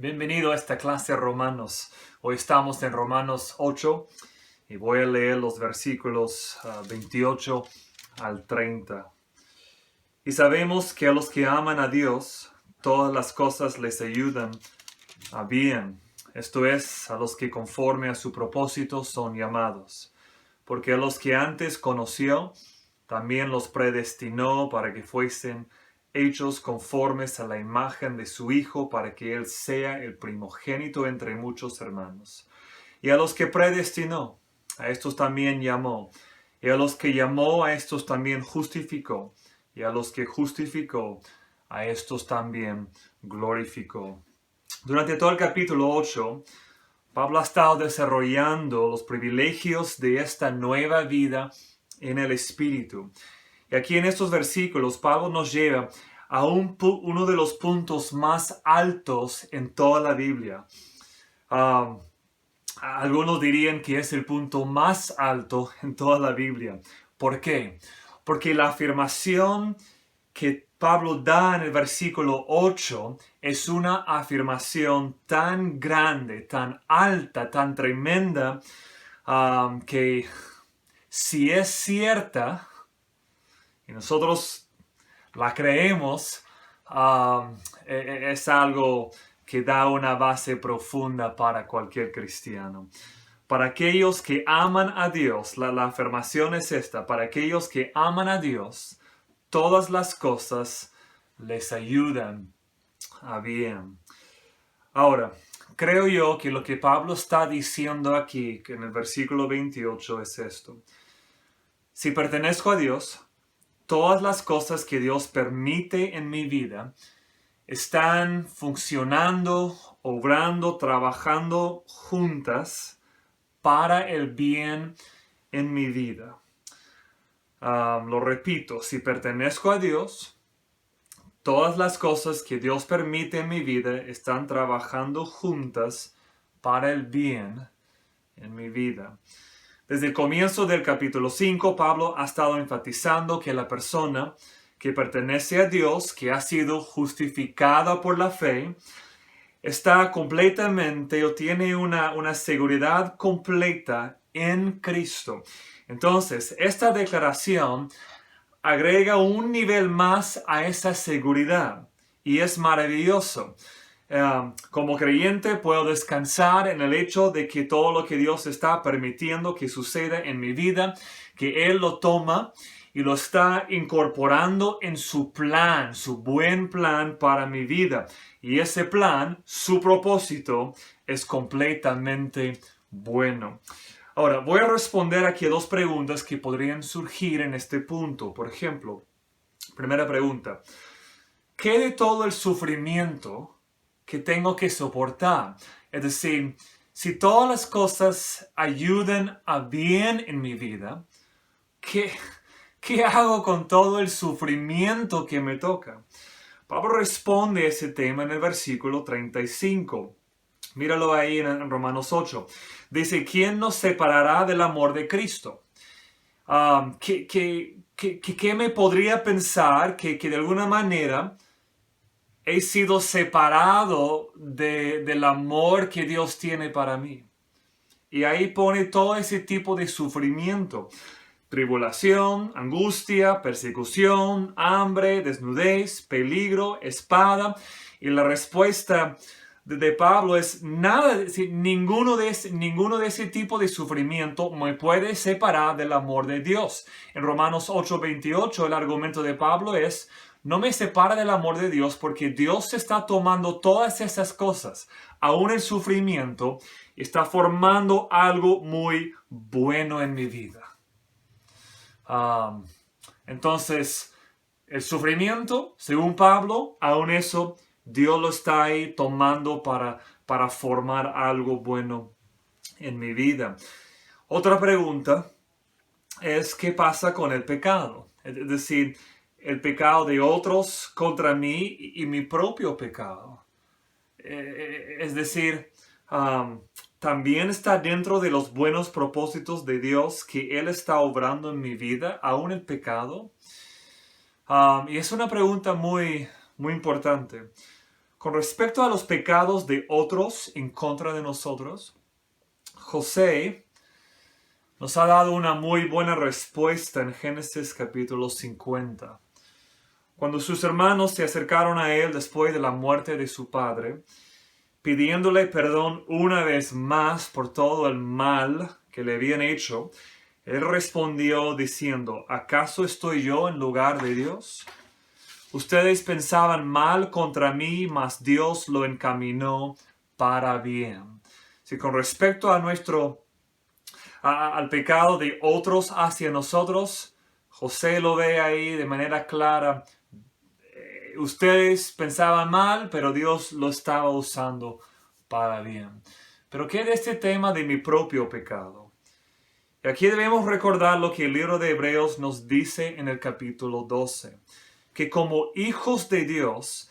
Bienvenido a esta clase de Romanos. Hoy estamos en Romanos 8 y voy a leer los versículos 28 al 30. Y sabemos que a los que aman a Dios, todas las cosas les ayudan a bien. Esto es, a los que conforme a su propósito son llamados. Porque a los que antes conoció, también los predestinó para que fuesen hechos conformes a la imagen de su Hijo, para que Él sea el primogénito entre muchos hermanos. Y a los que predestinó, a estos también llamó. Y a los que llamó, a estos también justificó. Y a los que justificó, a estos también glorificó. Durante todo el capítulo 8, Pablo ha estado desarrollando los privilegios de esta nueva vida en el Espíritu. Y aquí en estos versículos, Pablo nos lleva a uno de los puntos más altos en toda la Biblia. Algunos dirían que es el punto más alto en toda la Biblia. ¿Por qué? Porque la afirmación que Pablo da en el versículo 8 es una afirmación tan grande, tan alta, tan tremenda, que si es cierta y nosotros la creemos, es algo que da una base profunda para cualquier cristiano. Para aquellos que aman a Dios, la afirmación es esta: para aquellos que aman a Dios, todas las cosas les ayudan a bien. Ahora, creo yo que lo que Pablo está diciendo aquí, que en el versículo 28, es esto. Si pertenezco a Dios, todas las cosas que Dios permite en mi vida están funcionando, obrando, trabajando juntas para el bien en mi vida. Lo repito, si pertenezco a Dios, todas las cosas que Dios permite en mi vida están trabajando juntas para el bien en mi vida. Desde el comienzo del capítulo 5, Pablo ha estado enfatizando que la persona que pertenece a Dios, que ha sido justificada por la fe, está completamente o tiene una seguridad completa en Cristo. Entonces, esta declaración agrega un nivel más a esa seguridad y es maravilloso. Como creyente puedo descansar en el hecho de que todo lo que Dios está permitiendo que suceda en mi vida, que Él lo toma y lo está incorporando en su plan, su buen plan para mi vida. Y ese plan, su propósito, es completamente bueno. Ahora, voy a responder aquí a dos preguntas que podrían surgir en este punto. Por ejemplo, primera pregunta: ¿qué de todo el sufrimiento que tengo que soportar? Es decir, si todas las cosas ayudan a bien en mi vida, ¿qué hago con todo el sufrimiento que me toca? Pablo responde a ese tema en el versículo 35. Míralo ahí en Romanos 8. Dice: ¿quién nos separará del amor de Cristo? ¿Qué me podría pensar que de alguna manera he sido separado del amor que Dios tiene para mí? Y ahí pone todo ese tipo de sufrimiento: tribulación, angustia, persecución, hambre, desnudez, peligro, espada. Y la respuesta de Pablo es nada, ninguno de ese tipo de sufrimiento me puede separar del amor de Dios. En Romanos 8:28 el argumento de Pablo es: no me separa del amor de Dios, porque Dios está tomando todas esas cosas, aún el sufrimiento, y está formando algo muy bueno en mi vida. Entonces, el sufrimiento, según Pablo, aún eso, Dios lo está ahí tomando para formar algo bueno en mi vida. Otra pregunta es: ¿qué pasa con el pecado? Es decir, el pecado de otros contra mí y mi propio pecado. Es decir, también está dentro de los buenos propósitos de Dios que Él está obrando en mi vida, aún el pecado. Y es una pregunta muy, muy importante. Con respecto a los pecados de otros en contra de nosotros, José nos ha dado una muy buena respuesta en Génesis capítulo 50. Cuando sus hermanos se acercaron a él después de la muerte de su padre, pidiéndole perdón una vez más por todo el mal que le habían hecho, él respondió diciendo: ¿acaso estoy yo en lugar de Dios? Ustedes pensaban mal contra mí, mas Dios lo encaminó para bien. Si con respecto a al pecado de otros hacia nosotros, José lo ve ahí de manera clara. Ustedes pensaban mal, pero Dios lo estaba usando para bien. Pero ¿qué de este tema de mi propio pecado? Y aquí debemos recordar lo que el libro de Hebreos nos dice en el capítulo 12. Que como hijos de Dios,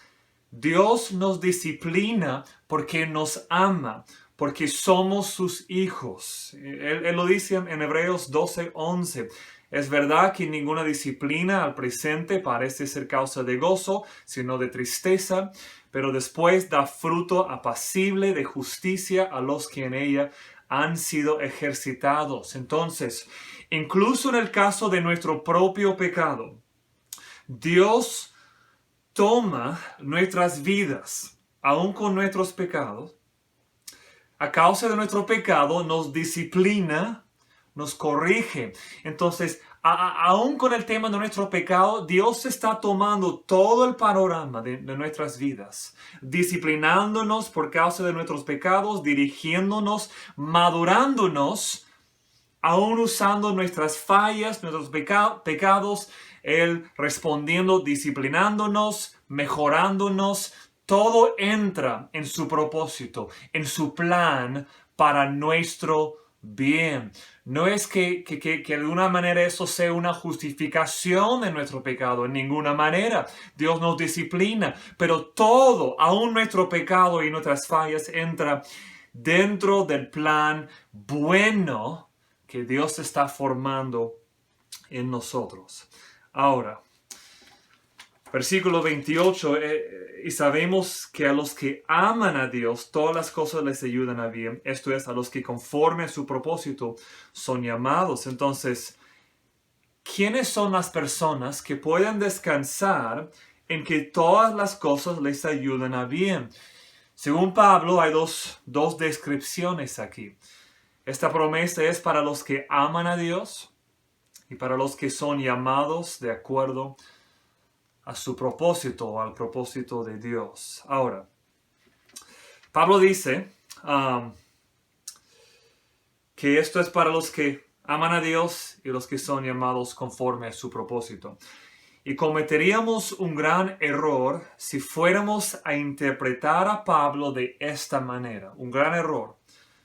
Dios nos disciplina porque nos ama, porque somos sus hijos. Él lo dice en Hebreos 12:11. Es verdad que ninguna disciplina al presente parece ser causa de gozo, sino de tristeza, pero después da fruto apacible de justicia a los que en ella han sido ejercitados. Entonces, incluso en el caso de nuestro propio pecado, Dios toma nuestras vidas, aun con nuestros pecados. A causa de nuestro pecado nos disciplina, nos corrige. Entonces, aún con el tema de nuestro pecado, Dios está tomando todo el panorama de nuestras vidas, disciplinándonos por causa de nuestros pecados, dirigiéndonos, madurándonos, aún usando nuestras fallas, nuestros pecados, Él respondiendo, disciplinándonos, mejorándonos. Todo entra en su propósito, en su plan para nuestro bien. No es que de alguna manera eso sea una justificación de nuestro pecado, en ninguna manera. Dios nos disciplina, pero todo, aún nuestro pecado y nuestras fallas, entra dentro del plan bueno que Dios está formando en nosotros. Ahora, versículo 28, y sabemos que a los que aman a Dios, todas las cosas les ayudan a bien. Esto es, a los que conforme a su propósito son llamados. Entonces, ¿quiénes son las personas que pueden descansar en que todas las cosas les ayudan a bien? Según Pablo, hay dos descripciones aquí. Esta promesa es para los que aman a Dios y para los que son llamados de acuerdo a su propósito o al propósito de Dios. Ahora, Pablo dice que esto es para los que aman a Dios y los que son llamados conforme a su propósito. Y cometeríamos un gran error si fuéramos a interpretar a Pablo de esta manera. Un gran error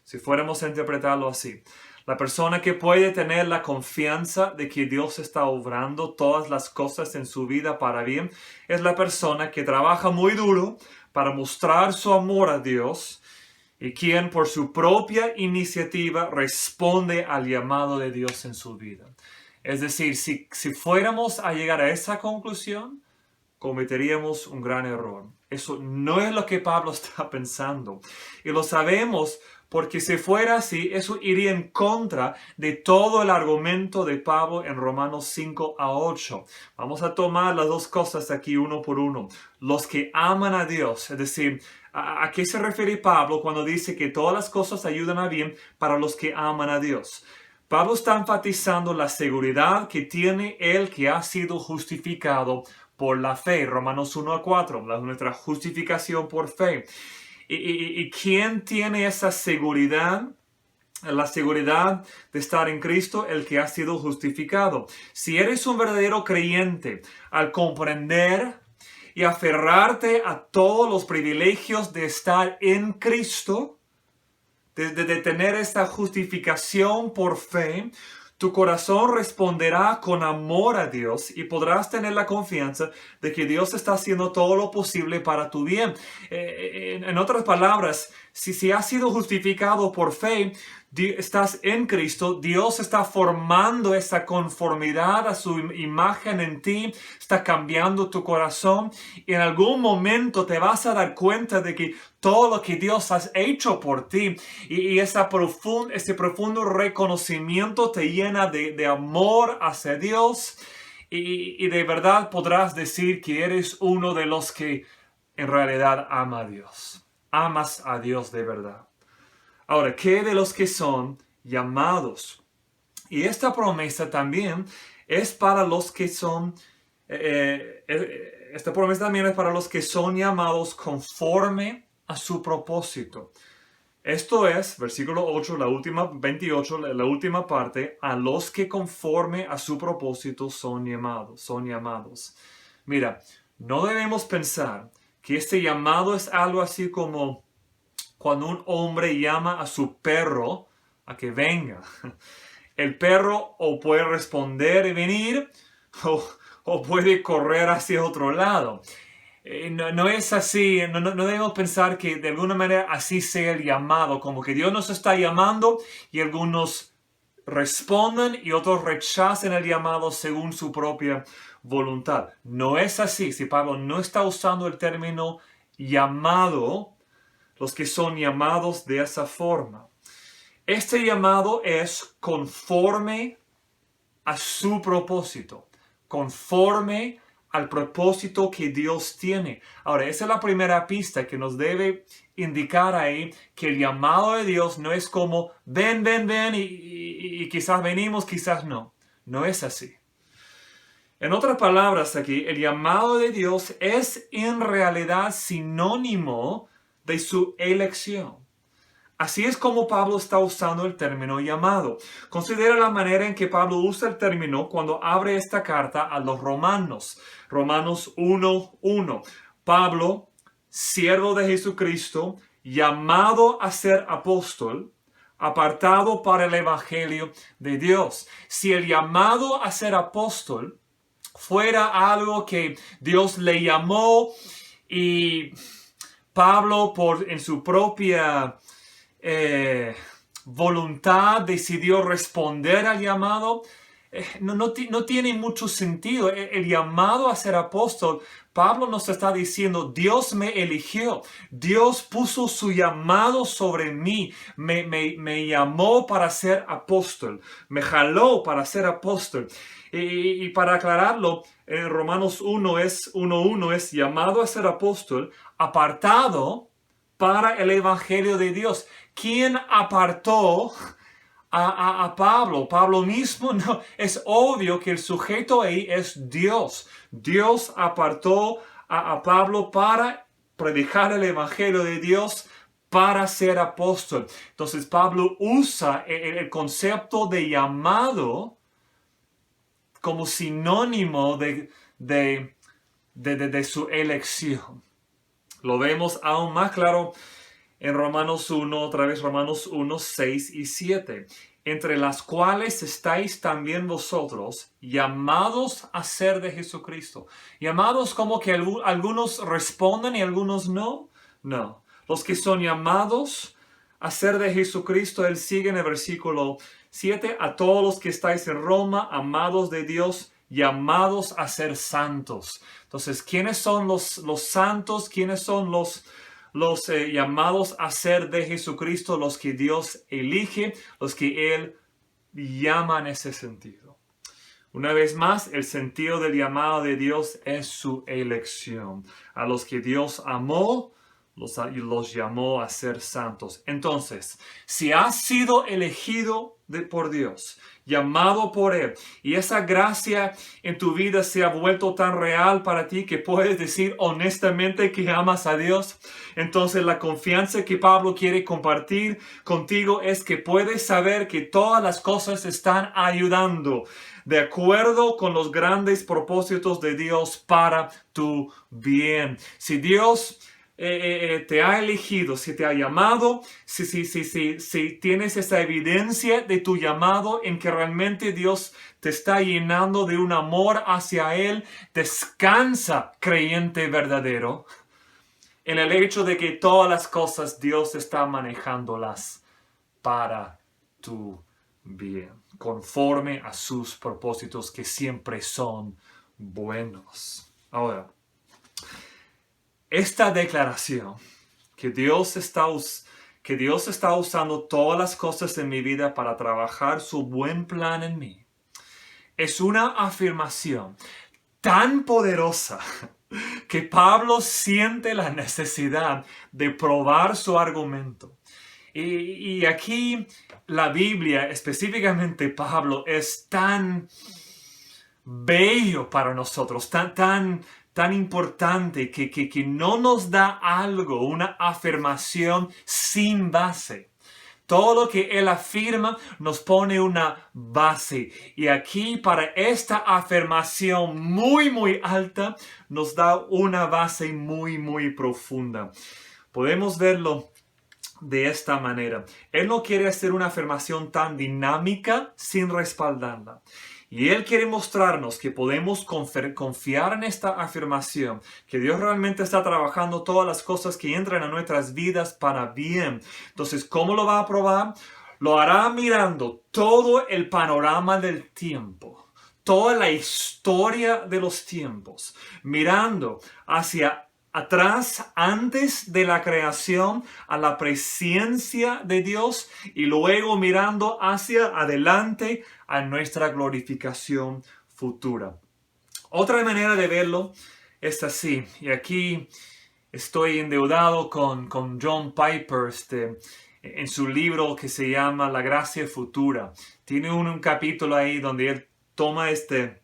si fuéramos a interpretarlo así. La persona que puede tener la confianza de que Dios está obrando todas las cosas en su vida para bien es la persona que trabaja muy duro para mostrar su amor a Dios y quien por su propia iniciativa responde al llamado de Dios en su vida. Es decir, si fuéramos a llegar a esa conclusión, cometeríamos un gran error. Eso no es lo que Pablo está pensando. Y lo sabemos porque si fuera así, eso iría en contra de todo el argumento de Pablo en Romanos 5-8. Vamos a tomar las dos cosas aquí uno por uno. Los que aman a Dios, es decir, ¿a qué se refiere Pablo cuando dice que todas las cosas ayudan a bien para los que aman a Dios? Pablo está enfatizando la seguridad que tiene el que ha sido justificado por la fe. Romanos 1-4, nuestra justificación por fe. ¿Y quién tiene esa seguridad? La seguridad de estar en Cristo, el que ha sido justificado. Si eres un verdadero creyente, al comprender y aferrarte a todos los privilegios de estar en Cristo, de tener esta justificación por fe, tu corazón responderá con amor a Dios y podrás tener la confianza de que Dios está haciendo todo lo posible para tu bien. En otras palabras, si has sido justificado por fe, estás en Cristo, Dios está formando esa conformidad a su imagen en ti, está cambiando tu corazón y en algún momento te vas a dar cuenta de que todo lo que Dios ha hecho por ti y ese profundo reconocimiento te llena de amor hacia Dios y de verdad podrás decir que eres uno de los que en realidad ama a Dios. Amas a Dios de verdad. Ahora, ¿qué de los que son llamados? Y esta promesa también es para los que son, esta promesa también es para los que son llamados conforme a su propósito. Esto es, versículo 8, 28, la última parte, a los que conforme a su propósito son llamados. Mira, no debemos pensar que este llamado es algo así como cuando un hombre llama a su perro a que venga. El perro o puede responder y venir o puede correr hacia otro lado. No es así, no debemos pensar que de alguna manera así sea el llamado, como que Dios nos está llamando y algunos respondan y otros rechacen el llamado según su propia voluntad. No es así. Si Pablo no está usando el término llamado, los que son llamados de esa forma. Este llamado es conforme a su propósito, conforme al propósito que Dios tiene. Ahora, esa es la primera pista que nos debe indicar ahí que el llamado de Dios no es como ven y quizás venimos, quizás no. No es así. En otras palabras aquí, el llamado de Dios es en realidad sinónimo de su elección. Así es como Pablo está usando el término llamado. Considera la manera en que Pablo usa el término cuando abre esta carta a los romanos. Romanos 1:1. Pablo, siervo de Jesucristo, llamado a ser apóstol, apartado para el evangelio de Dios. Si el llamado a ser apóstol fuera algo que Dios le llamó y Pablo en su propia voluntad decidió responder al llamado, no tiene mucho sentido. El llamado a ser apóstol, Pablo nos está diciendo, Dios me eligió, Dios puso su llamado sobre mí, me llamó para ser apóstol, me jaló para ser apóstol. Y para aclararlo, en Romanos 1:1 es llamado a ser apóstol, apartado para el evangelio de Dios. ¿Quién apartó a Pablo? Pablo mismo. No, es obvio que el sujeto ahí es Dios. Dios apartó a Pablo para predicar el evangelio de Dios, para ser apóstol. Entonces Pablo usa el concepto de llamado como sinónimo de su elección. Lo vemos aún más claro en Romanos 1, otra vez Romanos 1, 6 y 7. Entre las cuales estáis también vosotros, llamados a ser de Jesucristo. Llamados como que algunos responden y algunos no. No. Los que son llamados a ser de Jesucristo, él sigue en el versículo 7. A todos los que estáis en Roma, amados de Dios, llamados a ser santos. Entonces, ¿quiénes son los santos? ¿Quiénes son los llamados a ser de Jesucristo? Los que Dios elige, los que Él llama en ese sentido. Una vez más, el sentido del llamado de Dios es su elección. A los que Dios amó, los llamó a ser santos. Entonces, si has sido elegido por Dios, llamado por Él, y esa gracia en tu vida se ha vuelto tan real para ti que puedes decir honestamente que amas a Dios, entonces la confianza que Pablo quiere compartir contigo es que puedes saber que todas las cosas están ayudando de acuerdo con los grandes propósitos de Dios para tu bien. Si Dios te ha elegido, si te ha llamado, si tienes esa evidencia de tu llamado en que realmente Dios te está llenando de un amor hacia Él, descansa, creyente verdadero, en el hecho de que todas las cosas Dios está manejándolas para tu bien, conforme a sus propósitos que siempre son buenos. Ahora, esta declaración que Dios está usando todas las cosas en mi vida para trabajar su buen plan en mí, es una afirmación tan poderosa que Pablo siente la necesidad de probar su argumento. Y aquí la Biblia, específicamente Pablo, es tan bello para nosotros, tan importante que no nos da algo, una afirmación sin base. Todo lo que él afirma nos pone una base. Y aquí para esta afirmación muy alta nos da una base muy profunda. Podemos verlo de esta manera. Él no quiere hacer una afirmación tan dinámica sin respaldarla. Y Él quiere mostrarnos que podemos confiar en esta afirmación, que Dios realmente está trabajando todas las cosas que entran a nuestras vidas para bien. Entonces, ¿cómo lo va a probar? Lo hará mirando todo el panorama del tiempo, toda la historia de los tiempos, mirando hacia atrás, antes de la creación, a la presencia de Dios y luego mirando hacia adelante a nuestra glorificación futura. Otra manera de verlo es así, y aquí estoy endeudado con John Piper en su libro que se llama La Gracia Futura. Tiene un capítulo ahí donde él toma este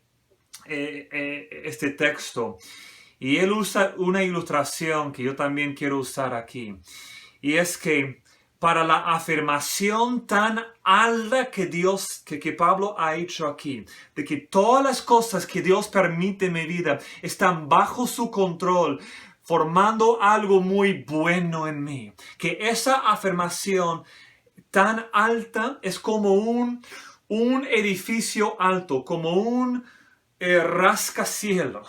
texto y él usa una ilustración que yo también quiero usar aquí. Y es que para la afirmación tan alta que Pablo ha hecho aquí, de que todas las cosas que Dios permite en mi vida están bajo su control, formando algo muy bueno en mí. Que esa afirmación tan alta es como un edificio alto, como un rascacielos.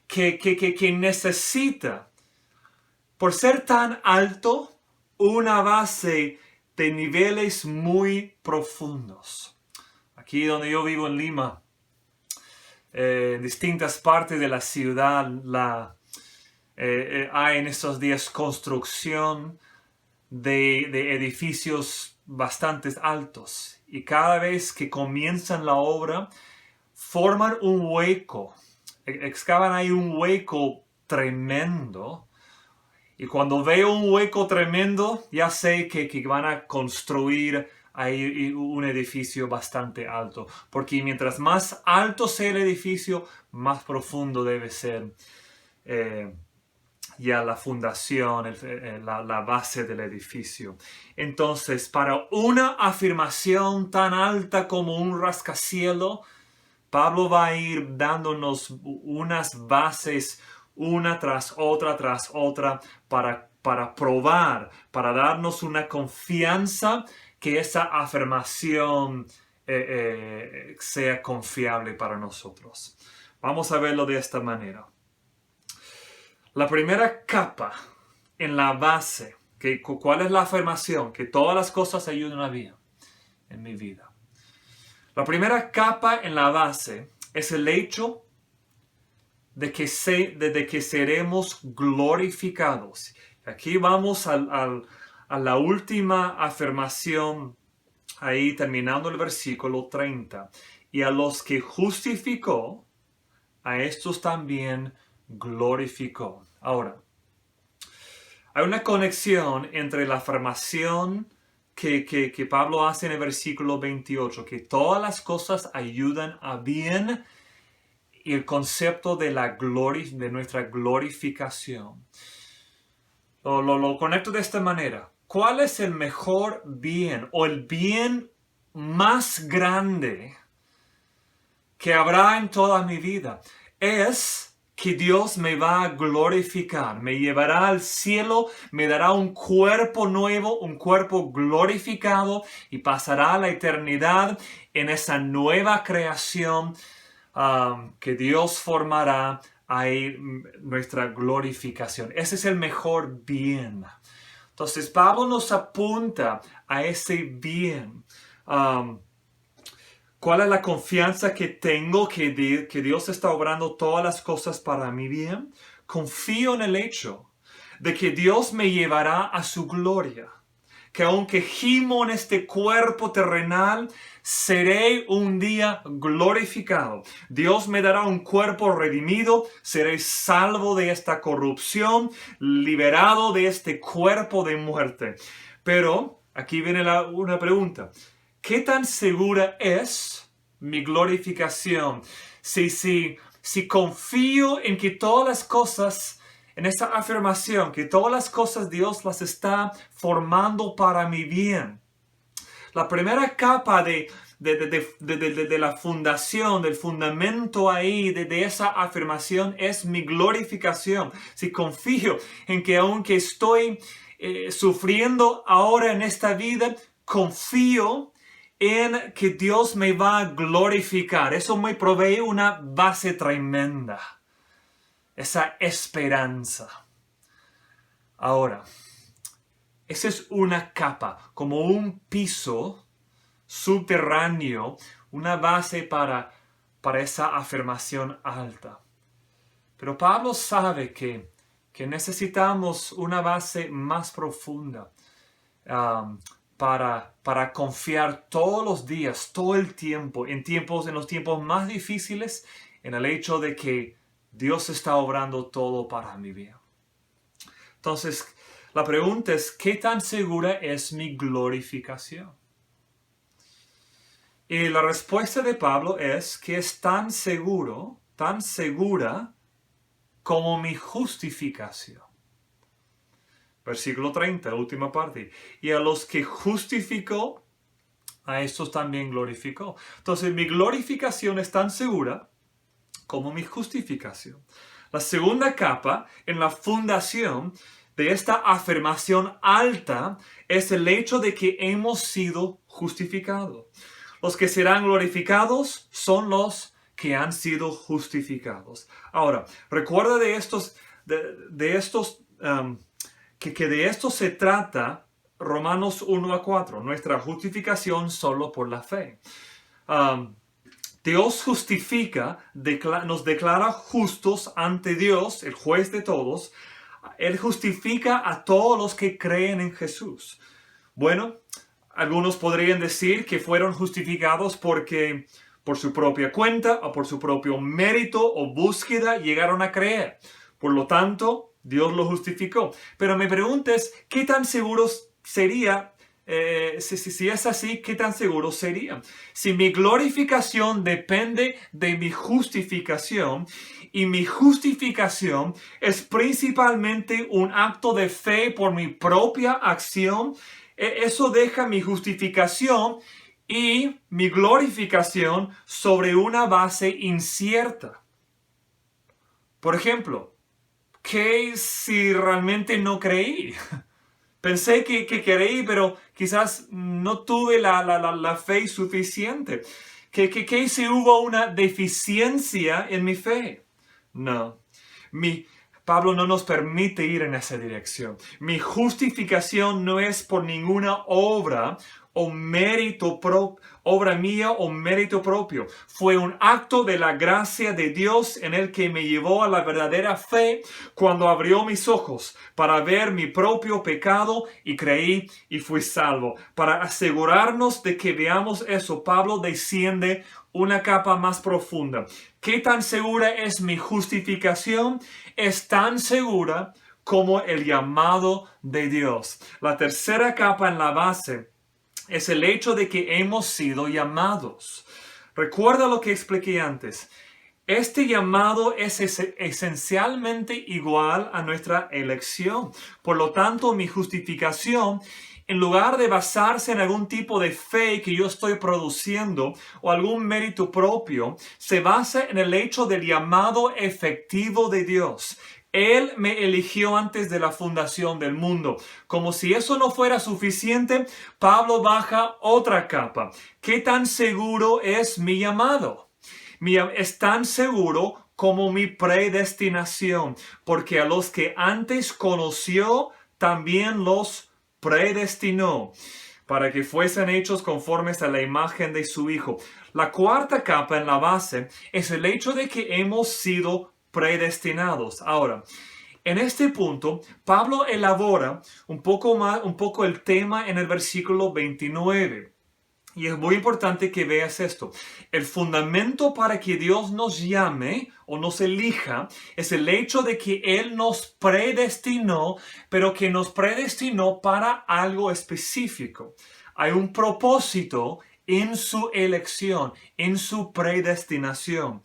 Que necesita, por ser tan alto, una base de niveles muy profundos. Aquí donde yo vivo en Lima, en distintas partes de la ciudad, hay en estos días construcción de edificios bastante altos. Y cada vez que comienzan la obra, forman un hueco. Excavan ahí un hueco tremendo. Y cuando veo un hueco tremendo, ya sé que van a construir ahí un edificio bastante alto. Porque mientras más alto sea el edificio, más profundo debe ser ya la fundación, la base del edificio. Entonces, para una afirmación tan alta como un rascacielos, Pablo va a ir dándonos unas bases una tras otra para probar, para darnos una confianza que esa afirmación sea confiable para nosotros. Vamos a verlo de esta manera. La primera capa en la base, ¿cuál es la afirmación? Que todas las cosas ayudan a bien en mi vida. La primera capa en la base es el hecho de que seremos glorificados. Aquí vamos a la última afirmación, ahí terminando el versículo 30. Y a los que justificó, a estos también glorificó. Ahora, hay una conexión entre la afirmación que Pablo hace en el versículo 28, que todas las cosas ayudan a bien, y el concepto de nuestra glorificación. Lo conecto de esta manera. ¿Cuál es el mejor bien o el bien más grande que habrá en toda mi vida? Es que Dios me va a glorificar, me llevará al cielo, me dará un cuerpo nuevo, un cuerpo glorificado, y pasará la eternidad en esa nueva creación que Dios formará, ahí nuestra glorificación. Ese es el mejor bien. Entonces Pablo nos apunta a ese bien. ¿Cuál es la confianza que tengo que Dios está obrando todas las cosas para mi bien? Confío en el hecho de que Dios me llevará a su gloria. Que aunque gimo en este cuerpo terrenal, seré un día glorificado. Dios me dará un cuerpo redimido, seré salvo de esta corrupción, liberado de este cuerpo de muerte. Pero aquí viene una pregunta. ¿Qué tan segura es mi glorificación? Si confío en que todas las cosas, en esta afirmación, que todas las cosas Dios las está formando para mi bien. La primera capa de la fundación, del fundamento ahí, de esa afirmación es mi glorificación. Si confío en que aunque estoy sufriendo ahora en esta vida, confío en que Dios me va a glorificar. Eso me provee una base tremenda. Esa esperanza. Ahora, esa es una capa, como un piso subterráneo, una base para esa afirmación alta. Pero Pablo sabe que necesitamos una base más profunda para confiar todos los días, todo el tiempo, en los tiempos más difíciles, en el hecho de que Dios está obrando todo para mi bien. Entonces, la pregunta es, ¿qué tan segura es mi glorificación? Y la respuesta de Pablo es que es tan segura como mi justificación. Versículo 30, última parte. Y a los que justificó, a estos también glorificó. Entonces, mi glorificación es tan segura como mi justificación. La segunda capa en la fundación de esta afirmación alta es el hecho de que hemos sido justificados. Los que serán glorificados son los que han sido justificados. Ahora, recuerda que de esto se trata Romanos 1-4, nuestra justificación solo por la fe. Dios justifica, nos declara justos ante Dios, el juez de todos. Él justifica a todos los que creen en Jesús. Bueno, algunos podrían decir que fueron justificados porque por su propia cuenta o por su propio mérito o búsqueda llegaron a creer. Por lo tanto, Dios lo justificó. Pero mi pregunta es, ¿qué tan seguros sería? Si es así, ¿qué tan seguro sería? Si mi glorificación depende de mi justificación y mi justificación es principalmente un acto de fe por mi propia acción, eso deja mi justificación y mi glorificación sobre una base incierta. Por ejemplo, ¿qué si realmente no creí? Pensé que creí, pero quizás no tuve la fe suficiente. ¿Qué si hubo una deficiencia en mi fe? No. Pablo no nos permite ir en esa dirección. Mi justificación no es por ninguna obra o mérito obra mía o mérito propio. Fue un acto de la gracia de Dios en el que me llevó a la verdadera fe cuando abrió mis ojos para ver mi propio pecado y creí y fui salvo. Para asegurarnos de que veamos eso, Pablo desciende una capa más profunda. ¿Qué tan segura es mi justificación? Es tan segura como el llamado de Dios. La tercera capa en la base es el hecho de que hemos sido llamados. Recuerda lo que expliqué antes. Este llamado es esencialmente igual a nuestra elección. Por lo tanto, mi justificación, en lugar de basarse en algún tipo de fe que yo estoy produciendo o algún mérito propio, se basa en el hecho del llamado efectivo de Dios. Él me eligió antes de la fundación del mundo. Como si eso no fuera suficiente, Pablo baja otra capa. ¿Qué tan seguro es mi llamado? Es tan seguro como mi predestinación, porque a los que antes conoció, también los predestinó para que fuesen hechos conformes a la imagen de su Hijo. La cuarta capa en la base es el hecho de que hemos sido predestinados. Ahora, en este punto, Pablo elabora un poco el tema en el versículo 29. Y es muy importante que veas esto. El fundamento para que Dios nos llame o nos elija es el hecho de que Él nos predestinó, pero que nos predestinó para algo específico. Hay un propósito en su elección, en su predestinación.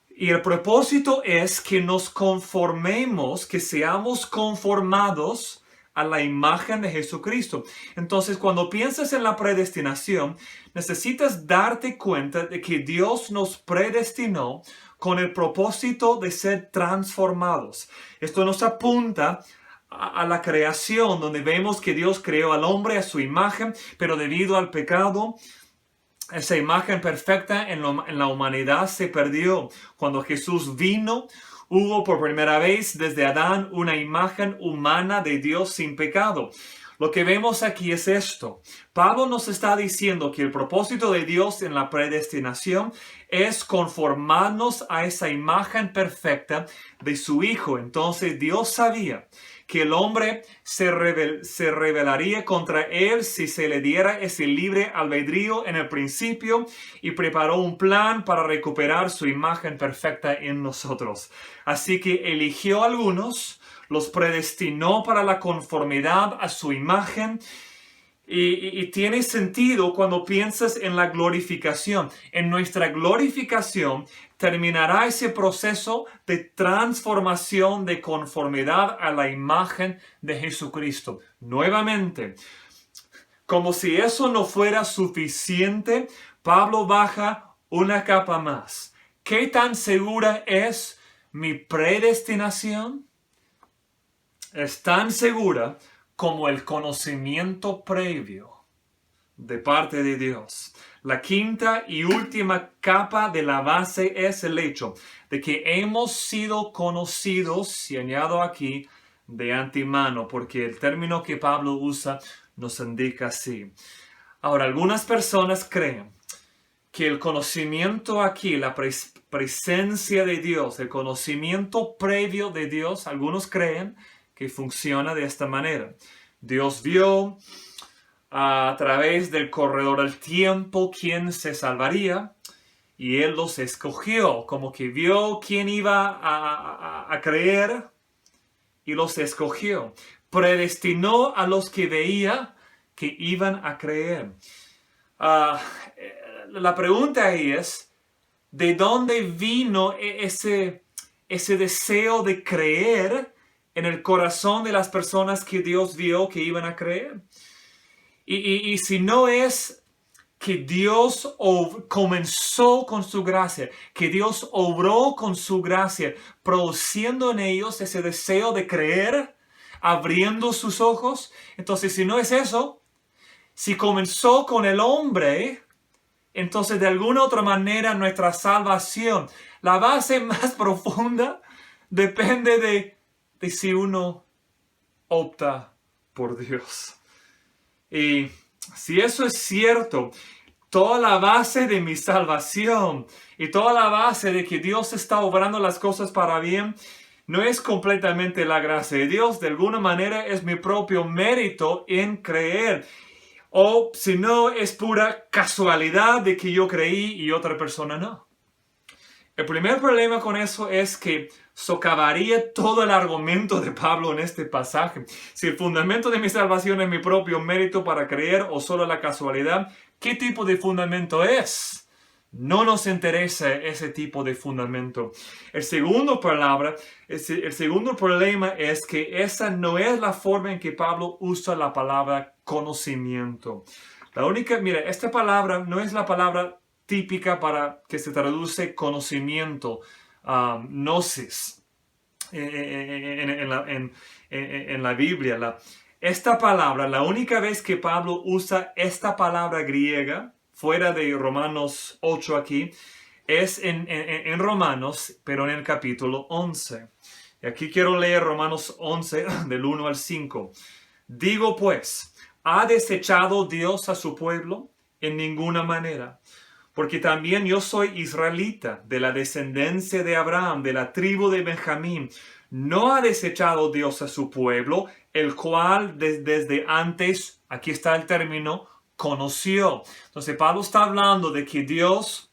Y el propósito es que nos conformemos, que seamos conformados a la imagen de Jesucristo. Entonces, cuando piensas en la predestinación, necesitas darte cuenta de que Dios nos predestinó con el propósito de ser transformados. Esto nos apunta a la creación, donde vemos que Dios creó al hombre a su imagen, pero debido al pecado, esa imagen perfecta en la humanidad se perdió. Cuando Jesús vino, hubo por primera vez desde Adán una imagen humana de Dios sin pecado. Lo que vemos aquí es esto. Pablo nos está diciendo que el propósito de Dios en la predestinación es conformarnos a esa imagen perfecta de su Hijo. Entonces Dios sabía que el hombre se rebelaría contra él si se le diera ese libre albedrío en el principio, y preparó un plan para recuperar su imagen perfecta en nosotros. Así que eligió a algunos, los predestinó para la conformidad a su imagen. Y tiene sentido cuando piensas en la glorificación. En nuestra glorificación terminará ese proceso de transformación, de conformidad a la imagen de Jesucristo. Nuevamente, como si eso no fuera suficiente, Pablo baja una capa más. ¿Qué tan segura es mi predestinación? Es tan segura como el conocimiento previo de parte de Dios. La quinta y última capa de la base es el hecho de que hemos sido conocidos, y añado aquí, de antemano, porque el término que Pablo usa nos indica así. Ahora, algunas personas creen que el conocimiento aquí, la presencia de Dios, el conocimiento previo de Dios, algunos creen que funciona de esta manera. Dios vio a través del corredor del tiempo quién se salvaría, y Él los escogió, como que vio quién iba a creer y los escogió. Predestinó a los que veía que iban a creer. La pregunta ahí es, ¿de dónde vino ese deseo de creer en el corazón de las personas que Dios vio que iban a creer? Y si no es que Dios comenzó con su gracia, que Dios obró con su gracia, produciendo en ellos ese deseo de creer, abriendo sus ojos. Entonces, si no es eso, si comenzó con el hombre, entonces de alguna otra manera nuestra salvación, la base más profunda, depende de si uno opta por Dios. Y si eso es cierto, toda la base de mi salvación y toda la base de que Dios está obrando las cosas para bien, no es completamente la gracia de Dios. De alguna manera es mi propio mérito en creer. O si no, es pura casualidad de que yo creí y otra persona no. El primer problema con eso es que socavaría todo el argumento de Pablo en este pasaje. Si el fundamento de mi salvación es mi propio mérito para creer o solo la casualidad, ¿qué tipo de fundamento es? No nos interesa ese tipo de fundamento. El segundo problema es que esa no es la forma en que Pablo usa la palabra conocimiento. Esta palabra no es la palabra típica para que se traduce conocimiento, gnosis, en la Biblia. Esta palabra, la única vez que Pablo usa esta palabra griega, fuera de Romanos 8 aquí, es en Romanos, pero en el capítulo 11. Y aquí quiero leer Romanos 11, del 1 al 5. Digo pues, ¿ha desechado Dios a su pueblo? En ninguna manera. Porque también yo soy israelita, de la descendencia de Abraham, de la tribu de Benjamín. No ha desechado Dios a su pueblo, el cual desde antes, aquí está el término, conoció. Entonces Pablo está hablando de que Dios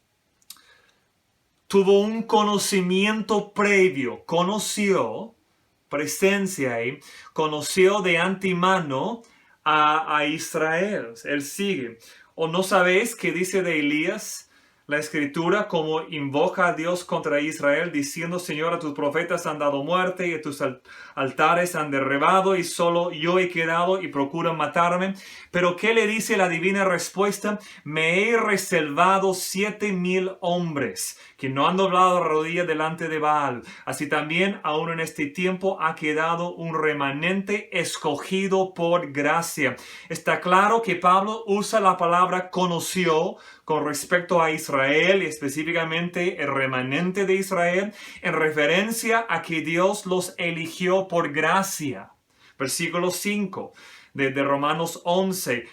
tuvo un conocimiento previo, conoció, presencia ahí, conoció de antemano a Israel. Él sigue. ¿O no sabéis qué dice de Elías la escritura, como invoca a Dios contra Israel, diciendo: Señor, a tus profetas han dado muerte y a tus altares han derribado, y solo yo he quedado y procuran matarme? Pero ¿qué le dice la divina respuesta? Me he reservado 7,000 hombres que no han doblado rodilla delante de Baal. Así también aún en este tiempo ha quedado un remanente escogido por gracia. Está claro que Pablo usa la palabra conoció con respecto a Israel, y específicamente el remanente de Israel, en referencia a que Dios los eligió por gracia. Versículo 5 de Romanos 11,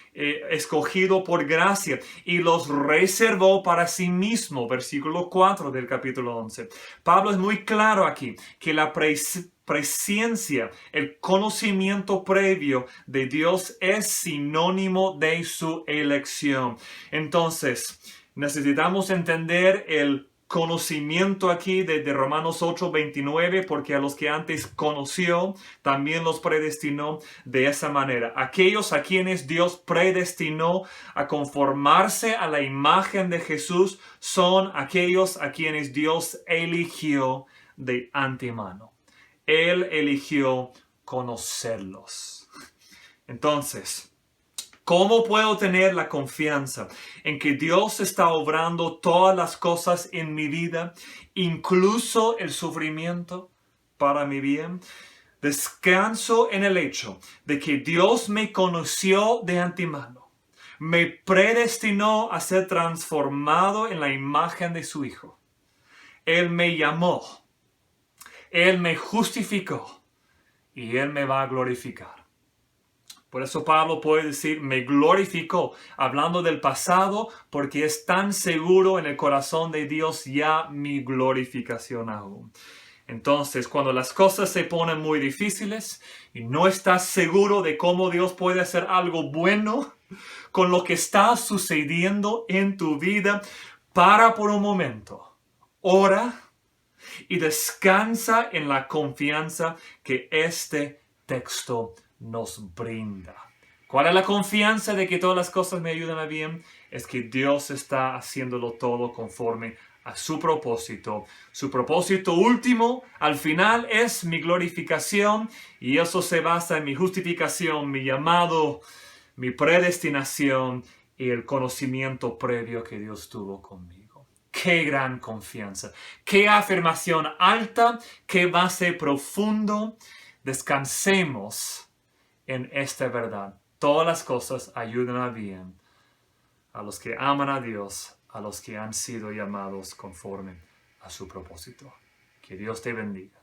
escogido por gracia, y los reservó para sí mismo. Versículo 4 del capítulo 11. Pablo es muy claro aquí que la presencia, el conocimiento previo de Dios es sinónimo de su elección. Entonces, necesitamos entender el conocimiento aquí de Romanos 8:29, porque a los que antes conoció, también los predestinó de esa manera. Aquellos a quienes Dios predestinó a conformarse a la imagen de Jesús son aquellos a quienes Dios eligió de antemano. Él eligió conocerlos. Entonces, ¿cómo puedo tener la confianza en que Dios está obrando todas las cosas en mi vida, incluso el sufrimiento, para mi bien? Descanso en el hecho de que Dios me conoció de antemano, me predestinó a ser transformado en la imagen de su Hijo. Él me llamó, Él me justificó y Él me va a glorificar. Por eso Pablo puede decir: me glorificó, hablando del pasado, porque es tan seguro en el corazón de Dios ya mi glorificación aún. Entonces, cuando las cosas se ponen muy difíciles y no estás seguro de cómo Dios puede hacer algo bueno con lo que está sucediendo en tu vida, para por un momento, ora y descansa en la confianza que este texto nos brinda. ¿Cuál es la confianza de que todas las cosas me ayudan a bien? Es que Dios está haciéndolo todo conforme a su propósito. Su propósito último, al final, es mi glorificación, y eso se basa en mi justificación, mi llamado, mi predestinación y el conocimiento previo que Dios tuvo conmigo. ¡Qué gran confianza! ¡Qué afirmación alta! ¡Qué base profundo! Descansemos en esta verdad. Todas las cosas ayudan a bien a los que aman a Dios, a los que han sido llamados conforme a su propósito. Que Dios te bendiga.